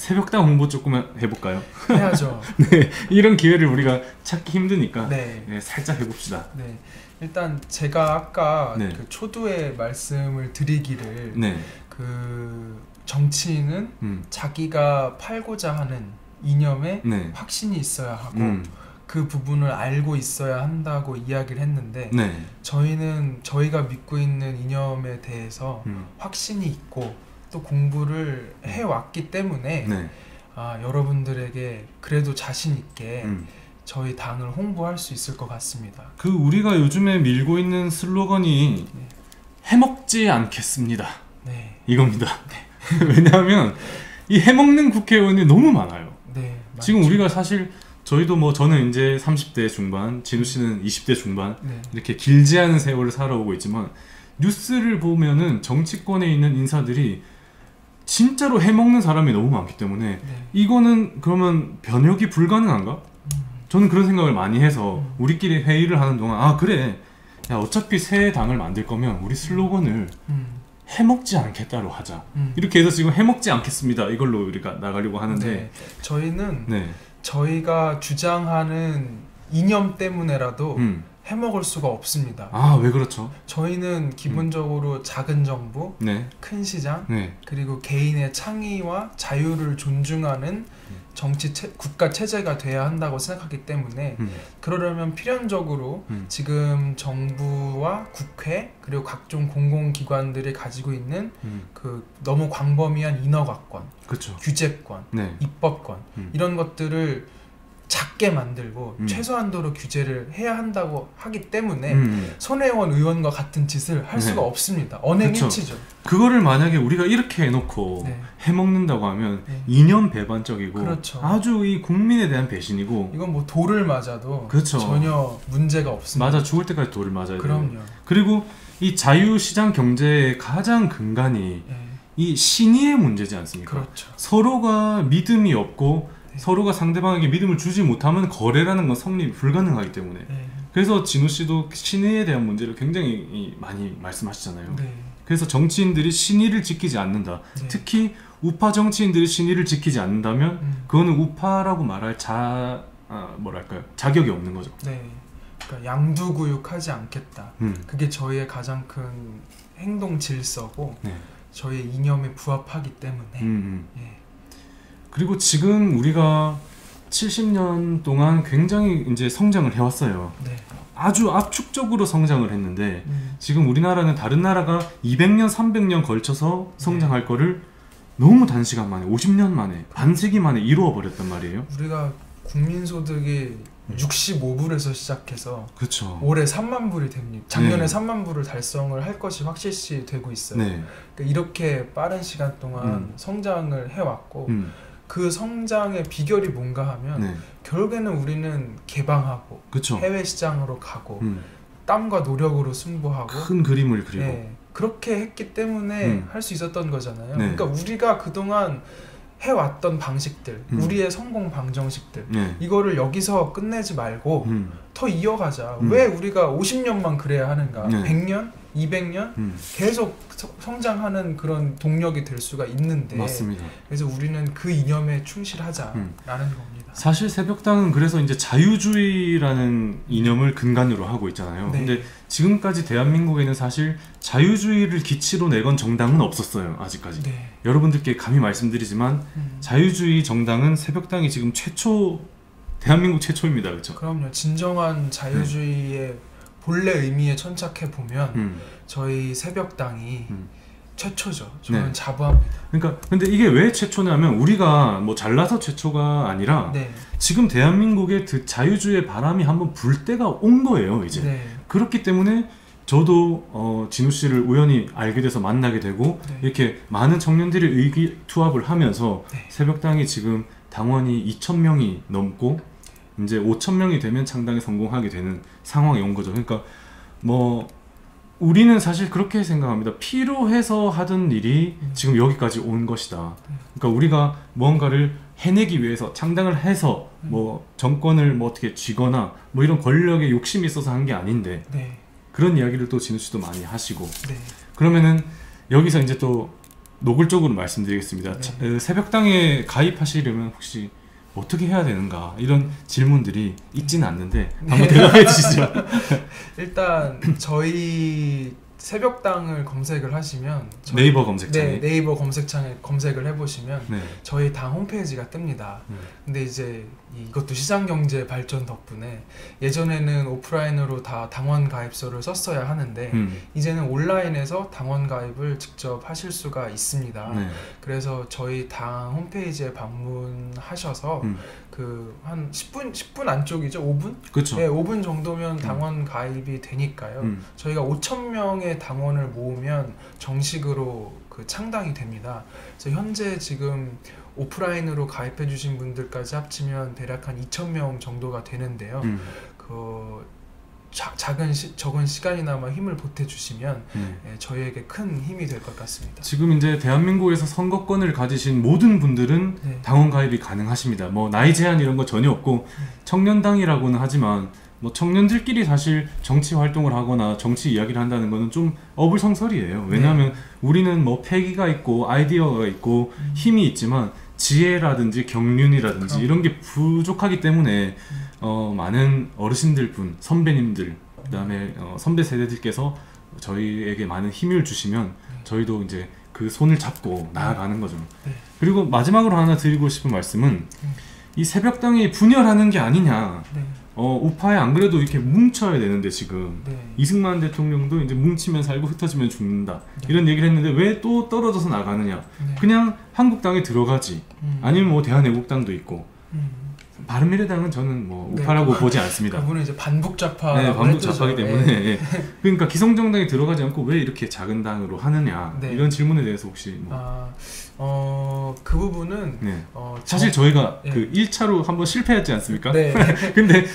새벽당 홍보 조금 해볼까요? 해야죠. 네, 이런 기회를 우리가 찾기 힘드니까 네. 네, 살짝 해봅시다. 네, 일단 제가 아까 네. 그 초두에 말씀을 드리기를 네. 그 정치인은 자기가 팔고자 하는 이념에 네. 확신이 있어야 하고 그 부분을 알고 있어야 한다고 이야기를 했는데 네. 저희는 저희가 믿고 있는 이념에 대해서 확신이 있고 또 공부를 해왔기 때문에 네. 여러분들에게 그래도 자신 있게 저희 당을 홍보할 수 있을 것 같습니다. 그 우리가 요즘에 밀고 있는 슬로건이 네. 해먹지 않겠습니다. 네. 이겁니다. 네. 왜냐하면 이 해먹는 국회의원이 너무 많아요. 네, 지금 우리가 사실 저희도 뭐 저는 이제 30대 중반, 진우 씨는 20대 중반 네. 이렇게 길지 않은 세월을 살아오고 있지만 뉴스를 보면은 정치권에 있는 인사들이 진짜로 해먹는 사람이 너무 많기 때문에 네. 이거는 그러면 변혁이 불가능한가? 저는 그런 생각을 많이 해서 우리끼리 회의를 하는 동안 그래, 야 어차피 새 당을 만들 거면 우리 슬로건을 해먹지 않겠다로 하자. 이렇게 해서 지금 해먹지 않겠습니다 이걸로 우리가 나가려고 하는데 네. 저희는 네. 저희가 주장하는 이념 때문에라도 해먹을 수가 없습니다. 왜 그렇죠? 저희는 기본적으로 작은 정부, 네. 큰 시장, 네. 그리고 개인의 창의와 자유를 존중하는 국가 체제가 돼야 한다고 생각하기 때문에 그러려면 필연적으로 지금 정부와 국회 그리고 각종 공공기관들이 가지고 있는 그 너무 광범위한 인허가권, 그렇죠. 규제권, 네. 입법권 이런 것들을 작게 만들고 최소한도로 규제를 해야 한다고 하기 때문에 손혜원 의원과 같은 짓을 할 수가 없습니다. 언행일치죠. 그거를 만약에 우리가 이렇게 해놓고 네. 해먹는다고 하면 네. 이념 배반적이고 그렇죠. 아주 이 국민에 대한 배신이고 이건 뭐 돌을 맞아도 그렇죠. 전혀 문제가 없습니다. 맞아 죽을 때까지 돌을 맞아야 돼요. 그럼요. 그리고 이 자유시장 경제의 가장 근간이 네. 이 신의의 문제지 않습니까? 그렇죠. 서로가 믿음이 없고 서로가 상대방에게 믿음을 주지 못하면 거래라는 건 성립이 불가능하기 때문에 그래서 진우 씨도 신의에 대한 문제를 굉장히 많이 말씀하시잖아요. 네. 그래서 정치인들이 신의를 지키지 않는다. 네. 특히 우파 정치인들이 신의를 지키지 않는다면 그거는 우파라고 말할 뭐랄까요? 자격이 없는 거죠. 네. 그러니까 양두구육하지 않겠다. 그게 저희의 가장 큰 행동 질서고 네. 저희의 이념에 부합하기 때문에 예. 그리고 지금 우리가 70년 동안 굉장히 이제 성장을 해왔어요. 네. 아주 압축적으로 성장을 했는데 지금 우리나라는 다른 나라가 200년, 300년 걸쳐서 성장할 거를 너무 단시간 만에 50년 만에 반세기 만에 이루어 버렸단 말이에요. 우리가 국민소득이 65불에서 시작해서 그렇죠. 올해 3만 불이 됩니다. 작년에 3만 불을 달성을 할 것이 확실시 되고 있어요. 네. 그러니까 이렇게 빠른 시간 동안 성장을 해왔고 그 성장의 비결이 뭔가 하면 결국에는 우리는 개방하고 그쵸. 해외 시장으로 가고 땀과 노력으로 승부하고 큰 그림을 그리고 그렇게 했기 때문에 할 수 있었던 거잖아요. 네. 그러니까 우리가 그동안 해왔던 방식들, 우리의 성공 방정식들 이거를 여기서 끝내지 말고 더 이어가자. 왜 우리가 50년만 그래야 하는가? 100년? 200년? 계속 성장하는 그런 동력이 될 수가 있는데 맞습니다. 그래서 우리는 그 이념에 충실하자라는 겁니다. 사실 새벽당은 그래서 이제 자유주의라는 이념을 근간으로 하고 있잖아요. 네. 근데 지금까지 대한민국에는 사실 자유주의를 기치로 내건 정당은 없었어요. 아직까지. 네. 여러분들께 감히 말씀드리지만 자유주의 정당은 새벽당이 지금 대한민국 최초입니다. 그렇죠? 그럼요. 진정한 자유주의의 본래 의미에 천착해 보면 저희 새벽당이 최초죠. 저는 자부합니다. 그러니까 근데 이게 왜 최초냐면 우리가 뭐 잘나서 최초가 아니라 지금 대한민국의 그 자유주의의 바람이 한번 불 때가 온 거예요. 이제 그렇기 때문에 저도 진우 씨를 우연히 알게 돼서 만나게 되고 이렇게 많은 청년들이 의기투합을 하면서 새벽당이 지금 당원이 2,000명이 넘고 이제 5,000명이 되면 창당에 성공하게 되는 상황이 온 거죠. 그러니까 뭐 우리는 사실 그렇게 생각합니다. 필요해서 하던 일이 지금 여기까지 온 것이다. 그러니까 우리가 뭔가를 해내기 위해서 창당을 해서 뭐 정권을 뭐 어떻게 쥐거나 뭐 이런 권력에 욕심이 있어서 한 게 아닌데 그런 이야기를 또 진우 씨도 많이 하시고 그러면은 여기서 이제 또 노골적으로 말씀드리겠습니다. 네. 새벽당에 가입하시려면 혹시 어떻게 해야 되는가 이런 질문들이 있지는 않는데 한번 대답해 주시죠. 일단 저희 새벽당을 검색을 하시면 네이버 검색창에 네, 네이버 검색창에 검색을 해보시면 네. 저희 당 홈페이지가 뜹니다. 근데 이제 이것도 시장경제 발전 덕분에 예전에는 오프라인으로 다 당원 가입서를 썼어야 하는데 이제는 온라인에서 당원 가입을 직접 하실 수가 있습니다. 네. 그래서 저희 당 홈페이지에 방문하셔서 그 한 10분 안쪽이죠? 5분? 그렇죠. 네, 5분 정도면 당원 가입이 되니까요. 저희가 5,000명의 당원을 모으면 정식으로 그 창당이 됩니다. 그래서 현재 지금 오프라인으로 가입해 주신 분들까지 합치면 대략 한 2,000명 정도가 되는데요. 적은 시간이나마 힘을 보태주시면 저희에게 큰 힘이 될 것 같습니다. 지금 이제 대한민국에서 선거권을 가지신 모든 분들은 네. 당원 가입이 가능하십니다. 뭐 나이 제한 이런 거 전혀 없고 청년당이라고는 하지만 뭐 청년들끼리 사실 정치 활동을 하거나 정치 이야기를 한다는 거는 좀 어불성설이에요. 왜냐하면 우리는 뭐 패기가 있고 아이디어가 있고 힘이 있지만 지혜라든지 경륜이라든지 이런 게 부족하기 때문에 많은 어르신들 분, 선배님들, 그 다음에 선배 세대들께서 저희에게 많은 힘을 주시면 저희도 이제 그 손을 잡고 나아가는 거죠. 그리고 마지막으로 하나 드리고 싶은 말씀은 이 새벽당이 분열하는 게 아니냐. 우파에 안 그래도 이렇게 뭉쳐야 되는데 지금 이승만 대통령도 이제 뭉치면 살고 흩어지면 죽는다 이런 얘기를 했는데 왜 또 떨어져서 나가느냐. 그냥 한국당에 들어가지. 아니면 뭐 대한애국당도 있고 바른미래당은 저는 뭐 우파라고 보지 않습니다. 그분은 이제 반북좌파. 네, 반북좌파이기 때문에. 예. 그러니까 기성정당에 들어가지 않고 왜 이렇게 작은 당으로 하느냐. 이런 질문에 대해서 혹시 뭐. 그 부분은 사실 저희가 그 1차로 한번 실패했지 않습니까? 네. 근데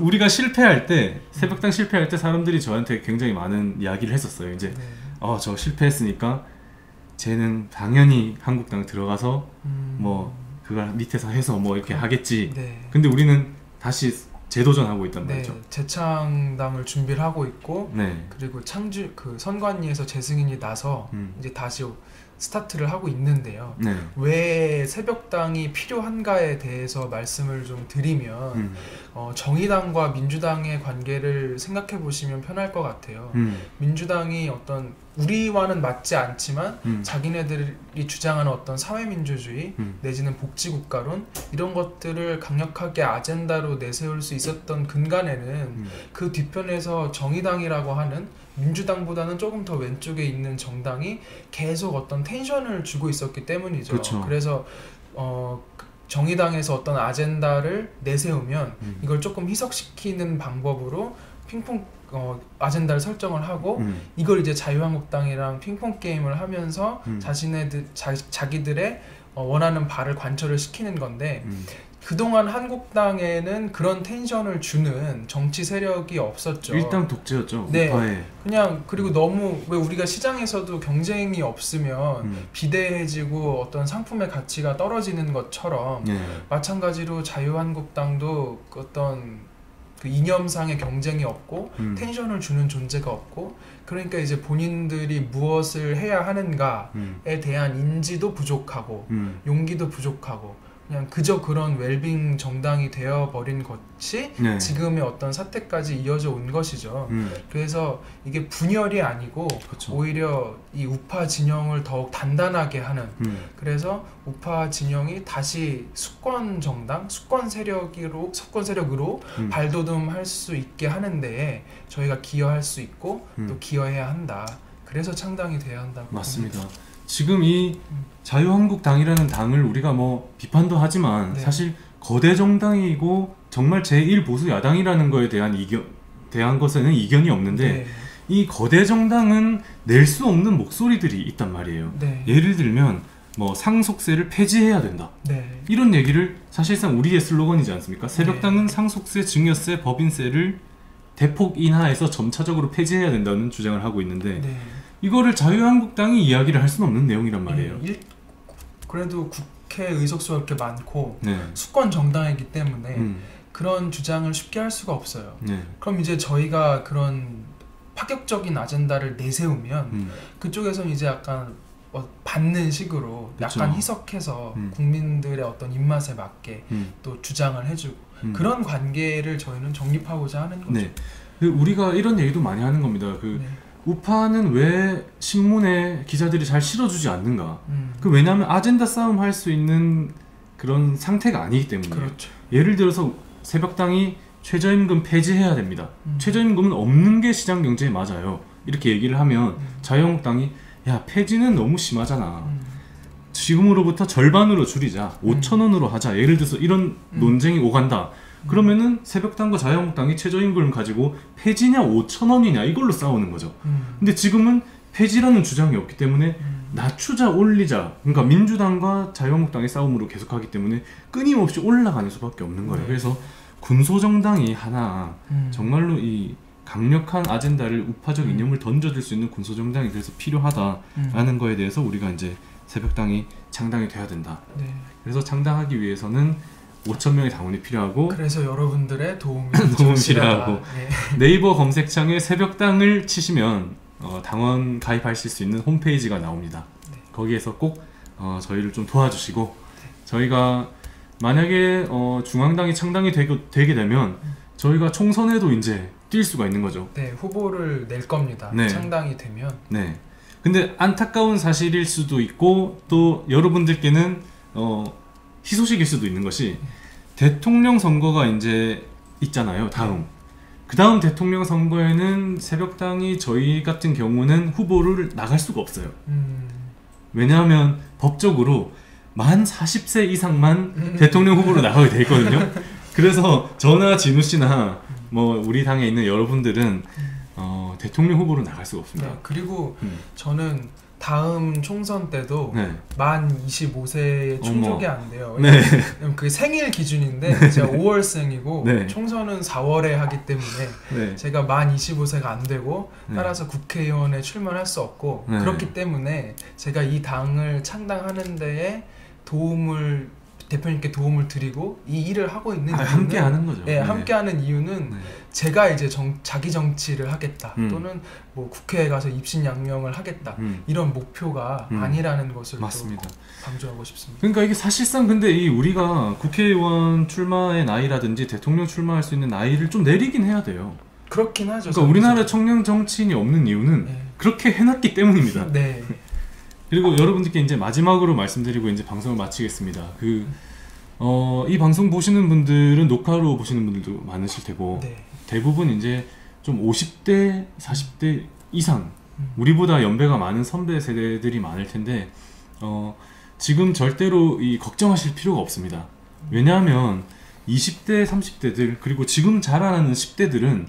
우리가 실패할 때 새벽당 실패할 때 사람들이 저한테 굉장히 많은 이야기를 했었어요. 이제 저 실패했으니까 쟤는 당연히 한국당 들어가서 뭐 그걸 밑에서 해서 뭐 이렇게 하겠지. 근데 우리는 다시 재도전하고 있단 말이죠. 재창당을 준비를 하고 있고 그리고 그 선관위에서 재승인이 나서 이제 다시 스타트를 하고 있는데요. 왜 새벽당이 필요한가에 대해서 말씀을 좀 드리면 정의당과 민주당의 관계를 생각해 보시면 편할 것 같아요. 민주당이 어떤 우리와는 맞지 않지만 자기네들이 주장하는 어떤 사회민주주의 내지는 복지국가론 이런 것들을 강력하게 아젠다로 내세울 수 있었던 근간에는 그 뒤편에서 정의당이라고 하는 민주당보다는 조금 더 왼쪽에 있는 정당이 계속 어떤 텐션을 주고 있었기 때문이죠. 그렇죠. 그래서 정의당에서 어떤 아젠다를 내세우면 이걸 조금 희석시키는 방법으로 핑퐁 아젠다를 설정을 하고 이걸 이제 자유한국당이랑 핑퐁 게임을 하면서 자기들의 원하는 바를 관철을 시키는 건데 그동안 한국당에는 그런 텐션을 주는 정치 세력이 없었죠. 일당 독재였죠. 네. 우파에. 그냥 그리고 너무 왜 우리가 시장에서도 경쟁이 없으면 비대해지고 어떤 상품의 가치가 떨어지는 것처럼 마찬가지로 자유한국당도 어떤 그 이념상의 경쟁이 없고 텐션을 주는 존재가 없고 그러니까 이제 본인들이 무엇을 해야 하는가에 대한 인지도 부족하고 용기도 부족하고 그냥 그저 그런 웰빙 정당이 되어버린 것이 지금의 어떤 사태까지 이어져 온 것이죠. 그래서 이게 분열이 아니고 그쵸. 오히려 이 우파 진영을 더욱 단단하게 하는 그래서 우파 진영이 다시 수권 정당, 수권 세력으로 발돋움할 수 있게 하는 데에 저희가 기여할 수 있고 또 기여해야 한다. 그래서 창당이 돼야 한다고 맞습니다. 봅니다. 지금 이 자유한국당이라는 당을 우리가 뭐 비판도 하지만 사실 거대 정당이고 정말 제1보수 야당이라는 거에 대한 것에는 이견이 없는데 이 거대 정당은 낼 수 없는 목소리들이 있단 말이에요. 예를 들면 뭐 상속세를 폐지해야 된다. 이런 얘기를 사실상 우리의 슬로건이지 않습니까? 새벽당은 상속세, 증여세, 법인세를 대폭 인하해서 점차적으로 폐지해야 된다는 주장을 하고 있는데 이거를 자유한국당이 이야기를 할 수는 없는 내용이란 말이에요. 그래도 국회 의석수가 그렇게 많고 수권 정당이기 때문에 그런 주장을 쉽게 할 수가 없어요. 그럼 이제 저희가 그런 파격적인 아젠다를 내세우면 그쪽에서는 이제 약간 받는 식으로 그쵸. 약간 희석해서 국민들의 어떤 입맛에 맞게 또 주장을 해주고 그런 관계를 저희는 정립하고자 하는 거죠. 네. 우리가 이런 얘기도 많이 하는 겁니다. 네. 우파는 왜 신문에 기자들이 잘 실어주지 않는가? 왜냐하면 아젠다 싸움 할 수 있는 그런 상태가 아니기 때문에. 그렇죠. 예를 들어서 새벽당이 최저임금 폐지해야 됩니다. 최저임금은 없는 게 시장 경제에 맞아요. 이렇게 얘기를 하면 자유한국당이 야, 폐지는 너무 심하잖아. 지금으로부터 절반으로 줄이자. 5,000원으로 하자. 예를 들어서 이런 논쟁이 오간다. 그러면은 새벽당과 자유한국당이 최저임금을 가지고 폐지냐 5,000원이냐 이걸로 싸우는 거죠. 근데 지금은 폐지라는 주장이 없기 때문에 낮추자 올리자, 그러니까 민주당과 자유한국당의 싸움으로 계속하기 때문에 끊임없이 올라가는 수밖에 없는 거예요. 그래서 군소정당이 하나 정말로 이 강력한 아젠다를 우파적 이념을 던져줄 수 있는 군소정당이 그래서 필요하다라는 거에 대해서 우리가 이제 새벽당이 창당이 돼야 된다. 그래서 창당하기 위해서는 5,000명의 당원이 필요하고, 그래서 여러분들의 도움이 필요하고 네이버 검색창에 새벽당을 치시면 당원 가입하실 수 있는 홈페이지가 나옵니다. 거기에서 꼭 저희를 좀 도와주시고, 저희가 만약에 중앙당이 창당이 되게 되면 저희가 총선에도 이제 뛸 수가 있는 거죠. 네, 후보를 낼 겁니다. 창당이 되면. 네. 근데 안타까운 사실일 수도 있고 또 여러분들께는 희소식일 수도 있는 것이 대통령 선거가 이제 있잖아요. 그 다음 대통령 선거에는 새벽당이 저희 같은 경우는 후보를 나갈 수가 없어요. 왜냐하면 법적으로 만 40세 이상만 대통령 후보로 나가게 돼 있거든요. 그래서 저나 진우 씨나 뭐 우리 당에 있는 여러분들은 대통령 후보로 나갈 수가 없습니다. 네, 그리고 저는 다음 총선 때도 만 25세에 충족이 안 돼요. 그 생일 기준인데 제가 5월생이고 총선은 4월에 하기 때문에 제가 만 25세가 안 되고 따라서 국회의원에 출마할 수 없고 그렇기 때문에 제가 이 당을 창당하는 데에 대표님께 도움을 드리고 이 일을 하고 있는 이유는 함께 하는 거죠. 함께 하는 이유는 제가 이제 자기 정치를 하겠다 또는 뭐 국회에 가서 입신양명을 하겠다 이런 목표가 아니라는 것을 맞습니다. 강조하고 싶습니다. 그러니까 이게 사실상 근데 우리가 국회의원 출마의 나이라든지 대통령 출마할 수 있는 나이를 좀 내리긴 해야 돼요. 그렇긴 하죠. 그러니까 우리나라에 청년 정치인이 없는 이유는 그렇게 해놨기 때문입니다. 그리고 여러분들께 이제 마지막으로 말씀드리고 이제 방송을 마치겠습니다. 이 방송 보시는 분들은 녹화로 보시는 분들도 많으실 테고 대부분 이제 좀 50대, 40대 이상 우리보다 연배가 많은 선배 세대들이 많을 텐데 지금 절대로 걱정하실 필요가 없습니다. 왜냐하면 20대, 30대들 그리고 지금 자라나는 10대들은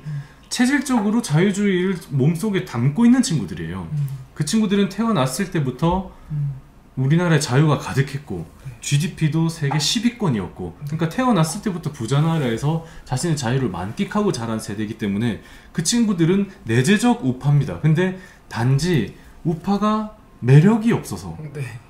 체질적으로 자유주의를 몸속에 담고 있는 친구들이에요. 그 친구들은 태어났을 때부터 우리나라에 자유가 가득했고 GDP도 세계 10위권이었고 그러니까 태어났을 때부터 부자 나라에서 자신의 자유를 만끽하고 자란 세대이기 때문에 그 친구들은 내재적 우파입니다. 근데 단지 우파가 매력이 없어서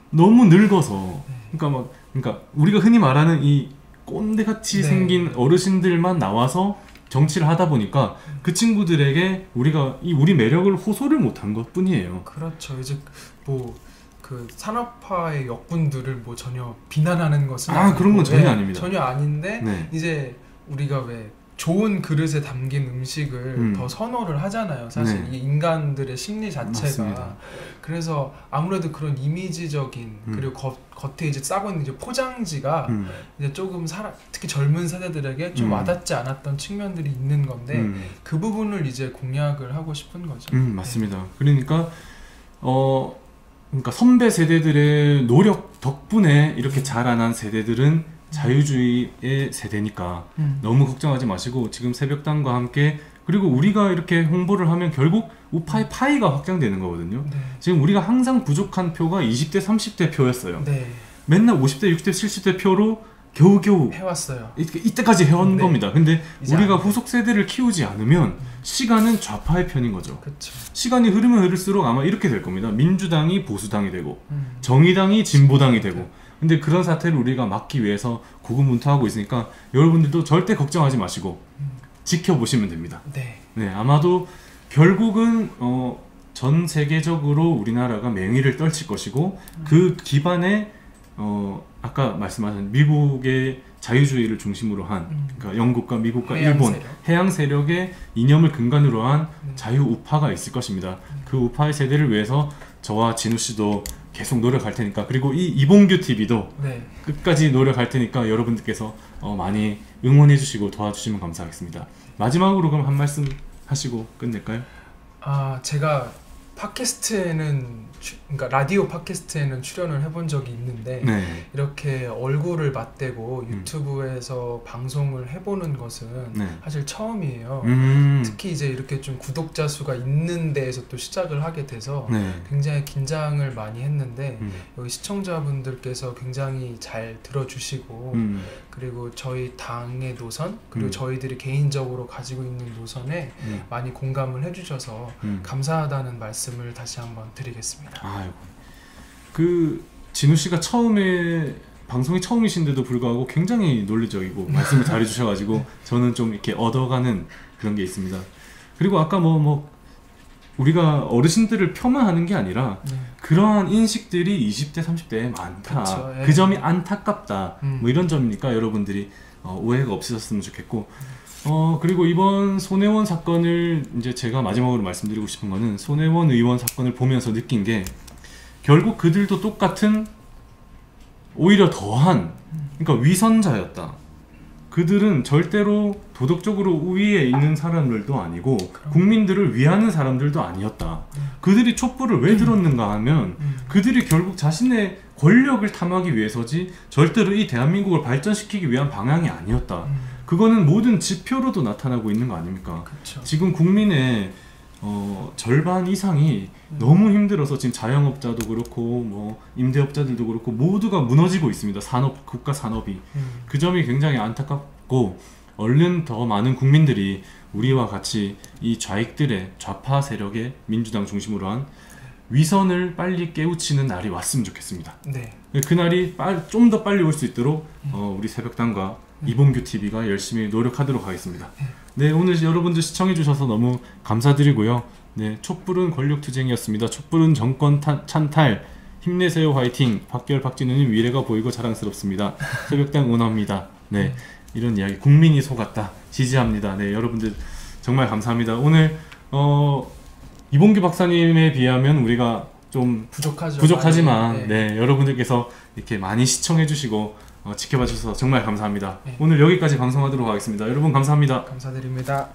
너무 늙어서 그러니까 우리가 흔히 말하는 이 꼰대같이 생긴 어르신들만 나와서 정치를 하다 보니까 그 친구들에게 우리 매력을 호소를 못한 것 뿐이에요. 그렇죠. 이제 그 산업화의 역군들을 뭐 전혀 비난하는 것은 그런 건 전혀 아닙니다. 전혀 아닌데 이제 우리가 왜 좋은 그릇에 담긴 음식을 더 선호를 하잖아요. 사실 이 인간들의 심리 자체가. 맞습니다. 그래서 아무래도 그런 이미지적인 그리고 겉에 이제 싸고 있는 이제 포장지가 이제 조금 특히 젊은 세대들에게 좀 와닿지 않았던 측면들이 있는 건데 그 부분을 이제 공략을 하고 싶은 거죠. 맞습니다. 그러니까 선배 세대들의 노력 덕분에 이렇게 자라난 세대들은 자유주의의 세대니까 너무 걱정하지 마시고 지금 새벽당과 함께 그리고 우리가 이렇게 홍보를 하면 결국 우파의 파이가 확장되는 거거든요. 지금 우리가 항상 부족한 표가 20대 30대 표였어요. 맨날 50대 60대 70대 표로 겨우겨우 해왔어요. 이때까지 해온 겁니다. 근데 우리가 후속 세대를 키우지 않으면 시간은 좌파의 편인 거죠. 시간이 흐르면 흐를수록 아마 이렇게 될 겁니다. 민주당이 보수당이 되고 정의당이 진보당이 되고 근데 그런 사태를 우리가 막기 위해서 고군분투하고 있으니까 여러분들도 절대 걱정하지 마시고 지켜보시면 됩니다. 아마도 결국은 전 세계적으로 우리나라가 맹위를 떨칠 것이고 그 기반에 아까 말씀하신 미국의 자유주의를 중심으로 한 그러니까 영국과 미국과 일본 해양 세력의 이념을 근간으로 한 자유 우파가 있을 것입니다. 그 우파의 세대를 위해서 저와 진우 씨도 계속 노력할 테니까, 그리고 이 이봉규 TV도 네. 끝까지 노력할 테니까 여러분들께서 많이 응원해 주시고 도와주시면 감사하겠습니다. 마지막으로 그럼 한 말씀 하시고 끝낼까요? 제가 팟캐스트에는 그러니까 라디오 팟캐스트에는 출연을 해본 적이 있는데 네. 이렇게 얼굴을 맞대고 유튜브에서 방송을 해보는 것은 네. 사실 처음이에요. 특히 이제 이렇게 좀 구독자 수가 있는 데에서 또 시작을 하게 돼서 네. 굉장히 긴장을 많이 했는데 여기 시청자분들께서 굉장히 잘 들어주시고 그리고 저희 당의 노선 그리고 저희들이 개인적으로 가지고 있는 노선에 많이 공감을 해주셔서 감사하다는 말씀을 다시 한번 드리겠습니다. 아이고, 그 진우 씨가 처음에 방송이 처음이신데도 불구하고 굉장히 논리적이고 말씀을 잘 해주셔가지고 저는 좀 이렇게 얻어가는 그런 게 있습니다. 그리고 아까 뭐 우리가 어르신들을 폄하하는 게 아니라 그러한 인식들이 20대 30대에 많다. 그쵸, 그 점이 안타깝다. 뭐 이런 점이니까 여러분들이 오해가 없으셨으면 좋겠고. 그리고 이번 손혜원 사건을 이제 제가 마지막으로 말씀드리고 싶은 거는 손혜원 의원 사건을 보면서 느낀 게 결국 그들도 똑같은 오히려 더한 그러니까 위선자였다. 그들은 절대로 도덕적으로 우위에 있는 사람들도 아니고 국민들을 위하는 사람들도 아니었다. 그들이 촛불을 왜 들었는가 하면 그들이 결국 자신의 권력을 탐하기 위해서지 절대로 이 대한민국을 발전시키기 위한 방향이 아니었다. 그거는 모든 지표로도 나타나고 있는 거 아닙니까? 그쵸. 지금 국민의 절반 이상이 너무 힘들어서 지금 자영업자도 그렇고 뭐 임대업자들도 그렇고 모두가 무너지고 있습니다. 산업, 국가 산업이. 그 점이 굉장히 안타깝고 얼른 더 많은 국민들이 우리와 같이 이 좌익들의 좌파 세력의 민주당 중심으로 한 위선을 빨리 깨우치는 날이 왔으면 좋겠습니다. 네. 그날이 좀 더 빨리 올 수 있도록 우리 새벽당과 이봉규 TV가 열심히 노력하도록 하겠습니다. 네, 오늘 여러분들 시청해주셔서 너무 감사드리고요. 네, 촛불은 권력투쟁이었습니다. 촛불은 정권 찬탈. 힘내세요, 화이팅. 박결, 박진우님 미래가 보이고 자랑스럽습니다. 새벽당 응원합니다. 네, 이런 이야기. 국민이 속았다. 지지합니다. 네, 여러분들 정말 감사합니다. 오늘 이봉규 박사님에 비하면 우리가 좀 부족하지만 네, 여러분들께서 이렇게 많이 시청해주시고 지켜봐 주셔서 정말 감사합니다. 네. 오늘 여기까지 방송하도록 하겠습니다. 여러분 감사합니다. 감사드립니다.